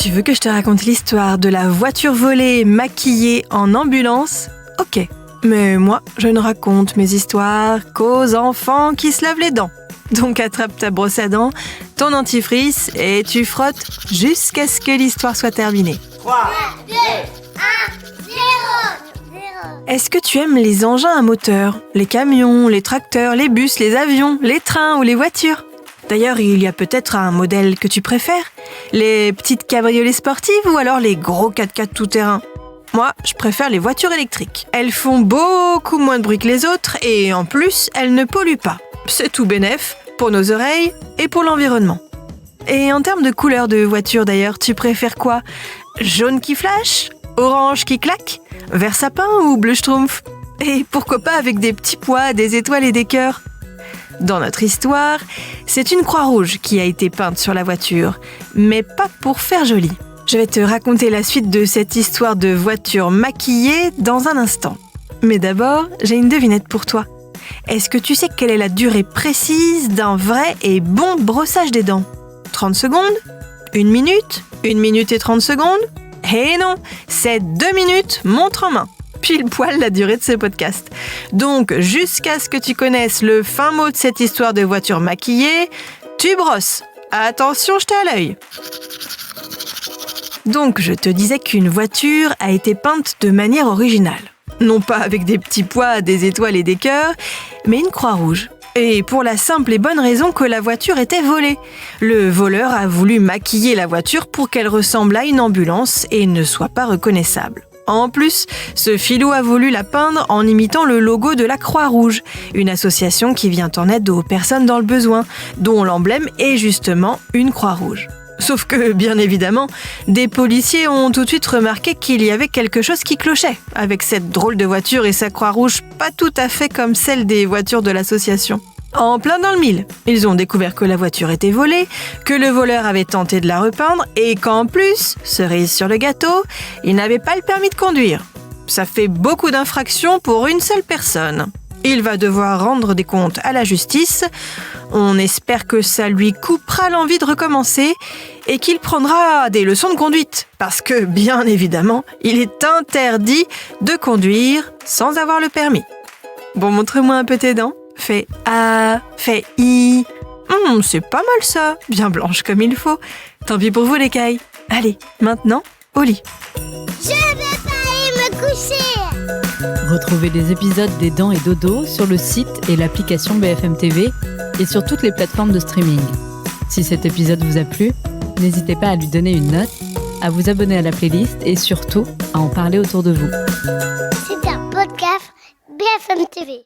Tu veux que je te raconte l'histoire de la voiture volée maquillée en ambulance ? Ok, mais moi, je ne raconte mes histoires qu'aux enfants qui se lavent les dents. Donc attrape ta brosse à dents, ton dentifrice et tu frottes jusqu'à ce que l'histoire soit terminée. 3, 2, 1, 0. Est-ce que tu aimes les engins à moteur ? Les camions, les tracteurs, les bus, les avions, les trains ou les voitures ? D'ailleurs, il y a peut-être un modèle que tu préfères ? Les petites cabriolets sportives ou alors les gros 4x4 tout-terrain ? Moi, je préfère les voitures électriques. Elles font beaucoup moins de bruit que les autres et en plus, elles ne polluent pas. C'est tout bénef pour nos oreilles et pour l'environnement. Et en termes de couleur de voiture d'ailleurs, tu préfères quoi ? Jaune qui flash ? Orange qui claque ? Vert sapin ou bleu schtroumpf ? Et pourquoi pas avec des petits pois, des étoiles et des cœurs ? Dans notre histoire, c'est une croix rouge qui a été peinte sur la voiture, mais pas pour faire joli. Je vais te raconter la suite de cette histoire de voiture maquillée dans un instant. Mais d'abord, j'ai une devinette pour toi. Est-ce que tu sais quelle est la durée précise d'un vrai et bon brossage des dents ? 30 secondes ? 1 minute ? 1 minute et 30 secondes ? Eh non, c'est 2 minutes, montre en main. Pile poil la durée de ce podcast. Donc, jusqu'à ce que tu connaisses le fin mot de cette histoire de voiture maquillée, tu brosses. Attention, jetez à l'œil. Donc, je te disais qu'une voiture a été peinte de manière originale. Non pas avec des petits pois, des étoiles et des cœurs, mais une croix rouge. Et pour la simple et bonne raison que la voiture était volée. Le voleur a voulu maquiller la voiture pour qu'elle ressemble à une ambulance et ne soit pas reconnaissable. En plus, ce filou a voulu la peindre en imitant le logo de la Croix-Rouge, une association qui vient en aide aux personnes dans le besoin, dont l'emblème est justement une croix rouge. Sauf que, bien évidemment, des policiers ont tout de suite remarqué qu'il y avait quelque chose qui clochait, avec cette drôle de voiture et sa croix rouge pas tout à fait comme celle des voitures de l'association. En plein dans le mille, ils ont découvert que la voiture était volée, que le voleur avait tenté de la repeindre et qu'en plus, cerise sur le gâteau, il n'avait pas le permis de conduire. Ça fait beaucoup d'infractions pour une seule personne. Il va devoir rendre des comptes à la justice. On espère que ça lui coupera l'envie de recommencer et qu'il prendra des leçons de conduite. Parce que, bien évidemment, il est interdit de conduire sans avoir le permis. Bon, montre-moi un peu tes dents. Fais A, fais I. C'est pas mal ça, bien blanche comme il faut. Tant pis pour vous les cailles. Allez, maintenant, au lit. Je vais pas aller me coucher. Retrouvez les épisodes des Dents et Dodo sur le site et l'application BFM TV et sur toutes les plateformes de streaming. Si cet épisode vous a plu, n'hésitez pas à lui donner une note, à vous abonner à la playlist et surtout à en parler autour de vous. C'est un podcast BFM TV.